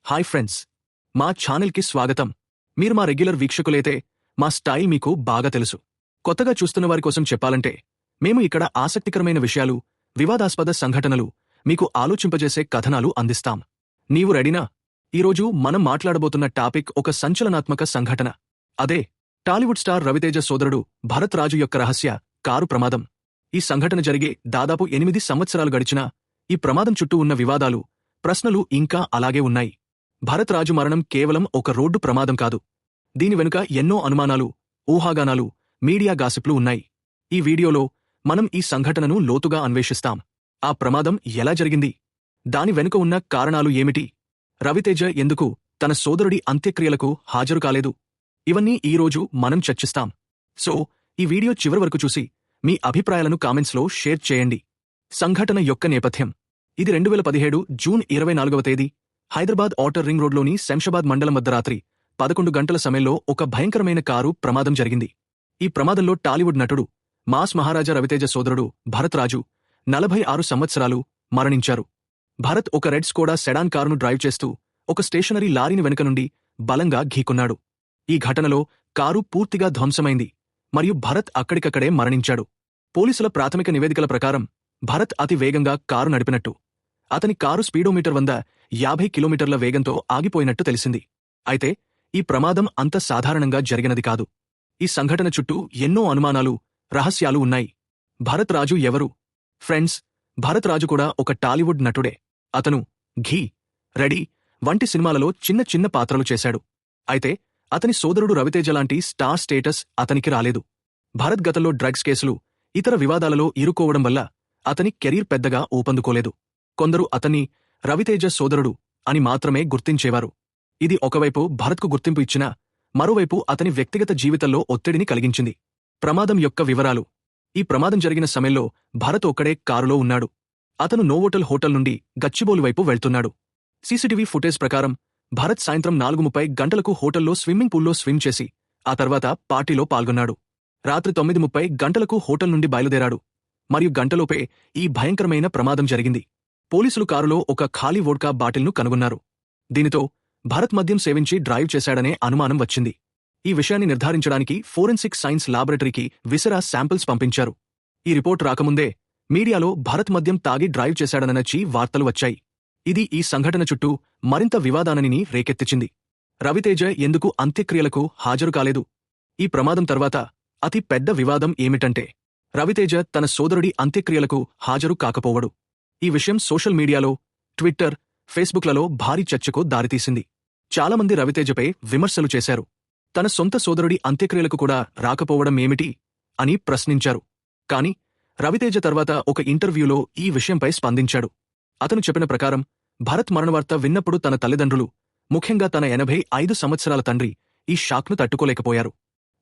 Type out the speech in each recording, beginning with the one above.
Hi friends, మా ఛానల్కి స్వాగతం. మీరు మా రెగ్యులర్ వీక్షకులైతే మా స్టైల్ మీకు బాగా తెలుసు. కొత్తగా చూస్తున్న వారి కోసం చెప్పాలంటే మేము ఇక్కడ ఆసక్తికరమైన విషయాలు, వివాదాస్పద సంఘటనలు, మీకు ఆలోచింపజేసే కథనాలు అందిస్తాం. నీవు రెడీనా? ఈరోజు మనం మాట్లాడబోతున్న టాపిక్ ఒక సంచలనాత్మక సంఘటన. అదే టాలీవుడ్ స్టార్ రవితేజ సోదరుడు భరత్ రాజు యొక్క రహస్య కారు ప్రమాదం. ఈ సంఘటన జరిగే దాదాపు 8 సంవత్సరాలు గడిచినా ఈ ప్రమాదం చుట్టూ ఉన్న వివాదాలు, ప్రశ్నలు ఇంకా అలాగే ఉన్నాయి. భరత్ రాజు మరణం కేవలం ఒక రోడ్డు ప్రమాదం కాదు. దీని వెనుక ఎన్నో అనుమానాలు, ఊహాగానాలు, మీడియా గాసిప్లు ఉన్నాయి. ఈ వీడియోలో మనం ఈ సంఘటనను లోతుగా అన్వేషిస్తాం. ఆ ప్రమాదం ఎలా జరిగింది? దాని వెనుక ఉన్న కారణాలు ఏమిటి? రవితేజ ఎందుకు తన సోదరుడి అంత్యక్రియలకు హాజరు కాలేదు? ఇవన్నీ ఈరోజు మనం చర్చిస్తాం. సో, ఈ వీడియో చివరి వరకు చూసి మీ అభిప్రాయాలను కామెంట్స్లో షేర్ చేయండి. సంఘటన యొక్క నేపథ్యం. ఇది 2017 జూన్ 24వ తేదీ హైదరాబాద్ ఔటర్ రింగ్ రోడ్లోని శంషాబాద్ మండలం వద్ద రాత్రి 11 గంటల సమయంలో ఒక భయంకరమైన కారు ప్రమాదం జరిగింది. ఈ ప్రమాదంలో టాలీవుడ్ నటుడు, మాస్ మహారాజా రవితేజ సోదరుడు భరత్ రాజు, 46 సంవత్సరాలు, మరణించారు. భరత్ ఒక రెడ్ స్కోడా సెడాన్ కారును డ్రైవ్ చేస్తూ ఒక స్టేషనరీ లారీని వెనుక నుండి బలంగా ఢీకొన్నాడు. ఈ ఘటనలో కారు పూర్తిగా ధ్వంసమైంది మరియు భరత్ అక్కడికక్కడే మరణించాడు. పోలీసుల ప్రాథమిక నివేదికల ప్రకారం భరత్ అతి వేగంగా కారు నడిపినట్టు, అతని కారు స్పీడోమీటర్ 150 కిలోమీటర్ల వేగంతో ఆగిపోయినట్టు తెలిసింది. అయితే ఈ ప్రమాదం అంత సాధారణంగా జరిగినది కాదు. ఈ సంఘటన చుట్టూ ఎన్నో అనుమానాలు, రహస్యాలు ఉన్నాయి. భరత్ రాజు ఎవరు? ఫ్రెండ్స్, భరత్ రాజు కూడా ఒక టాలీవుడ్ నటుడే. అతను ఘీ, రెడీ వంటి సినిమాలలో చిన్న చిన్న పాత్రలు చేశాడు. అయితే అతని సోదరుడు రవితేజ లాంటి స్టార్ స్టేటస్ అతనికి రాలేదు. భరత్ గతంలో డ్రగ్స్ కేసులు, ఇతర వివాదాలలో ఇరుక్కోవడం వల్ల అతని కెరీర్ పెద్దగా ఊపందుకోలేదు. కొందరు అతన్ని రవితేజ సోదరుడు అని మాత్రమే గుర్తించేవారు. ఇది ఒకవైపు భరత్కు గుర్తింపు ఇచ్చినా, మరోవైపు అతని వ్యక్తిగత జీవితంలో ఒత్తిడిని కలిగించింది. ప్రమాదం యొక్క వివరాలు. ఈ ప్రమాదం జరిగిన సమయంలో భరత్ ఒక్కడే కారులో ఉన్నాడు. అతను నోవోటల్ హోటల్ నుండి గచ్చిబౌలి వైపు వెళ్తున్నాడు. సీసీటీవీ ఫుటేజ్ ప్రకారం భరత్ సాయంత్రం 4:30 గంటలకు హోటల్లో స్విమ్మింగ్ పూల్లో స్విమ్ చేసి ఆ తర్వాత పార్టీలో పాల్గొన్నాడు. రాత్రి 9:30 గంటలకు హోటల్ నుండి బయలుదేరాడు మరియు గంటలోపే ఈ భయంకరమైన ప్రమాదం జరిగింది. పోలీసులు కారులో ఒక ఖాళీ వోడ్కా బాటిల్ను కనుగొన్నారు. దీనితో భరత్ మద్యం సేవించి డ్రైవ్ చేశాడనే అనుమానం వచ్చింది. ఈ విషయాన్ని నిర్ధారించడానికి ఫోరెన్సిక్ సైన్స్ లాబొరేటరీకి విసరా శాంపిల్స్ పంపించారు. ఈ రిపోర్ట్ రాకముందే మీడియాలో భరత్ మద్యం తాగి డ్రైవ్ చేశాడనొచ్చి వార్తలు వచ్చాయి. ఇది ఈ సంఘటన చుట్టూ మరింత వివాదాన్ని రేకెత్తించింది. రవితేజ ఎందుకు అంత్యక్రియలకు హాజరు కాలేదు? ఈ ప్రమాదం తర్వాత అతి పెద్ద వివాదం ఏమిటంటే రవితేజ తన సోదరుడి అంత్యక్రియలకు హాజరు కాకపోవడు. ఈ విషయం సోషల్ మీడియాలో, ట్విట్టర్, ఫేస్బుక్లలో భారీ చర్చకు దారితీసింది. చాలామంది రవితేజపై విమర్శలు చేశారు. తన సొంత సోదరుడి అంత్యక్రియలకు కూడా రాకపోవడం ఏమిటి అని ప్రశ్నించారు. కాని రవితేజ తర్వాత ఒక ఇంటర్వ్యూలో ఈ విషయంపై స్పందించాడు. అతను చెప్పిన ప్రకారం భరత్ మరణవార్త విన్నప్పుడు తన తల్లిదండ్రులు, ముఖ్యంగా తన 85 సంవత్సరాల తండ్రి ఈ షాక్ను తట్టుకోలేకపోయారు.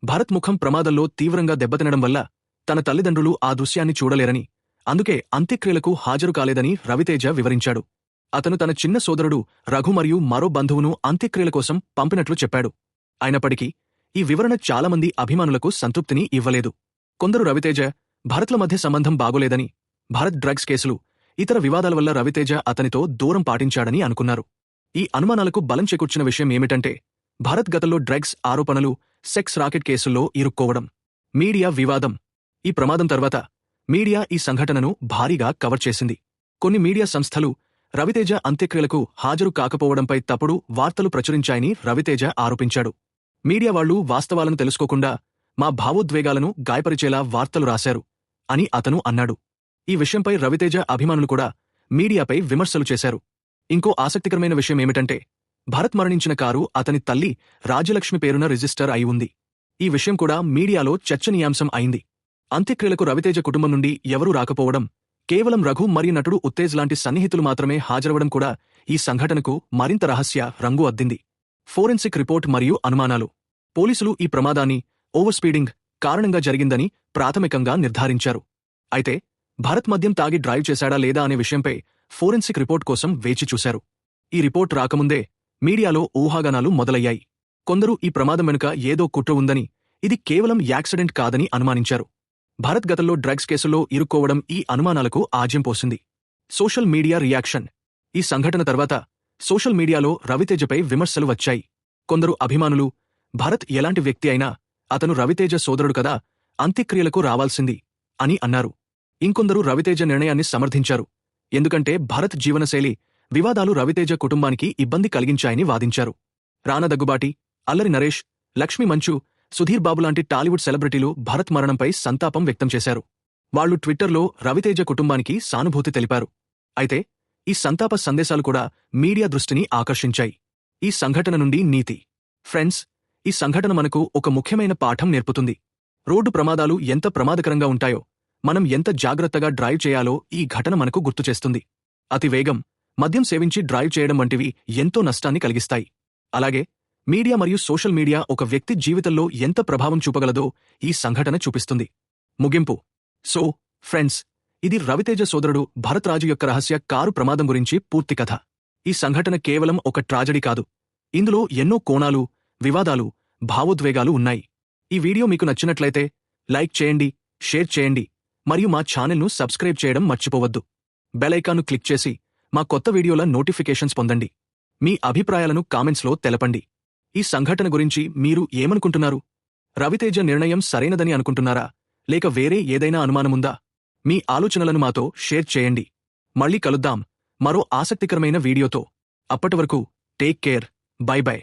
భరత్ ముఖం ప్రమాదంలో తీవ్రంగా దెబ్బతినడం వల్ల తన తల్లిదండ్రులు ఆ దృశ్యాన్ని చూడలేరని, అందుకే అంత్యక్రియలకు హాజరు కాలేదని రవితేజ వివరించాడు. అతను తన చిన్న సోదరుడు రఘు మరియు మరో బంధువును అంత్యక్రియల కోసం పంపినట్లు చెప్పాడు. అయినప్పటికీ ఈ వివరణ చాలామంది అభిమానులకు సంతృప్తిని ఇవ్వలేదు. కొందరు రవితేజ, భరత్ల మధ్య సంబంధం బాగోలేదని, భరత్ డ్రగ్స్ కేసులు, ఇతర వివాదాల వల్ల రవితేజ అతనితో దూరం పాటించాడని అనుకున్నారు. ఈ అనుమానాలకు బలం చేకూర్చిన విషయం ఏమిటంటే భరత్ గతంలో డ్రగ్స్ ఆరోపణలు, సెక్స్ రాకెట్ కేసుల్లో ఇరుక్కోవడం. మీడియా వివాదం. ఈ ప్రమాదం తర్వాత మీడియా ఈ సంఘటనను భారీగా కవర్ చేసింది. కొన్ని మీడియా సంస్థలు రవితేజ అంత్యక్రియలకు హాజరు కాకపోవడంపై తప్పుడు వార్తలు ప్రచురించాయని రవితేజ ఆరోపించాడు. మీడియా వాళ్లు వాస్తవాలను తెలుసుకోకుండా మా భావోద్వేగాలను గాయపరిచేలా వార్తలు రాశారు అని అతను అన్నాడు. ఈ విషయంపై రవితేజ అభిమానులు కూడా మీడియాపై విమర్శలు చేశారు. ఇంకో ఆసక్తికరమైన విషయం ఏమిటంటే భరత్ మరణించిన కారు అతని తల్లి రాజ్యలక్ష్మి పేరున రిజిస్టర్ అయి ఉంది. ఈ విషయం కూడా మీడియాలో చర్చనీయాంశం అయింది. అంత్యక్రియలకు రవితేజ కుటుంబం నుండి ఎవరూ రాకపోవడం, కేవలం రఘు మరియు నటుడు ఉత్తేజ్ లాంటి సన్నిహితులు మాత్రమే హాజరవడం కూడా ఈ సంఘటనకు మరింత రహస్య రంగు అద్దింది. ఫోరెన్సిక్ రిపోర్ట్ మరియు అనుమానాలు. పోలీసులు ఈ ప్రమాదాన్ని ఓవర్ స్పీడింగ్ కారణంగా జరిగిందని ప్రాథమికంగా నిర్ధారించారు. అయితే భరత్ మద్యం తాగి డ్రైవ్ చేశాడా లేదా అనే విషయంపై ఫోరెన్సిక్ రిపోర్ట్ కోసం వేచి చూశారు. ఈ రిపోర్ట్ రాకముందే మీడియాలో ఊహాగానాలు మొదలయ్యాయి. కొందరు ఈ ప్రమాదం వెనుక ఏదో కుట్ర ఉందని, ఇది కేవలం యాక్సిడెంట్ కాదని అనుమానించారు. భరత్ గతంలో డ్రగ్స్ కేసుల్లో ఇరుక్కోవడం ఈ అనుమానాలకు ఆజ్యం పోసింది. Social media reaction. ఈ సంఘటన తర్వాత సోషల్ మీడియాలో రవితేజపై విమర్శలు వచ్చాయి. కొందరు అభిమానులు, భరత్ ఎలాంటి వ్యక్తి అయినా అతను రవితేజ సోదరుడు కదా, అంత్యక్రియలకు రావాల్సింది అని అన్నారు. ఇంకొందరు రవితేజ నిర్ణయాన్ని సమర్థించారు. ఎందుకంటే భరత్ జీవనశైలి, వివాదాలు రవితేజ కుటుంబానికి ఇబ్బంది కలిగించాయని వాదించారు. రానా దగ్గుబాటి, అల్లరి నరేష్, లక్ష్మీ మంచు, సుధీర్ బాబు లాంటి టాలీవుడ్ సెలబ్రిటీలు భరత్ మరణంపై సంతాపం వ్యక్తం చేశారు. వాళ్లు ట్విట్టర్లో రవితేజ కుటుంబానికి సానుభూతి తెలిపారు. అయితే ఈ సంతాప సందేశాలు కూడా మీడియా దృష్టిని ఆకర్షించాయి. ఈ సంఘటన నుండి నీతి. ఫ్రెండ్స్, ఈ సంఘటన మనకు ఒక ముఖ్యమైన పాఠం నేర్పుతుంది. రోడ్డు ప్రమాదాలు ఎంత ప్రమాదకరంగా ఉంటాయో, మనం ఎంత జాగ్రత్తగా డ్రైవ్ చేయాలో ఈ ఘటన మనకు గుర్తుచేస్తుంది. అతి వేగం, మద్యం సేవించి డ్రైవ్ చేయడం వంటివి ఎంతో నష్టాన్ని కలిగిస్తాయి. అలాగే మీడియా మరియు సోషల్ మీడియా ఒక వ్యక్తి జీవితంలో ఎంత ప్రభావం చూపగలదో ఈ సంఘటన చూపిస్తుంది. ముగింపు. సో ఫ్రెండ్స్, ఇది రవితేజ సోదరుడు భరత్ రాజు యొక్క రహస్య కారు ప్రమాదం గురించి పూర్తి కథ. ఈ సంఘటన కేవలం ఒక ట్రాజడీ కాదు. ఇందులో ఎన్నో కోణాలు, వివాదాలు, భావోద్వేగాలు ఉన్నాయి. ఈ వీడియో మీకు నచ్చినట్లయితే లైక్ చేయండి, షేర్ చేయండి మరియు మా ఛానల్ను సబ్స్క్రైబ్ చేయడం మర్చిపోవద్దు. బెల్ ఐకాన్ను క్లిక్ చేసి మా కొత్త వీడియోల నోటిఫికేషన్స్ పొందండి. మీ అభిప్రాయాలను కామెంట్స్లో తెలపండి. ఈ సంఘటన గురించి మీరు ఏమనుకుంటున్నారు? రవితేజ నిర్ణయం సరైనదని అనుకుంటున్నారా, లేక వేరే ఏదైనా అనుమానముందా? మీ ఆలోచనలను మాతో షేర్ చేయండి. మళ్ళీ కలుద్దాం మరో ఆసక్తికరమైన వీడియోతో. అప్పటివరకు టేక్ కేర్. By by.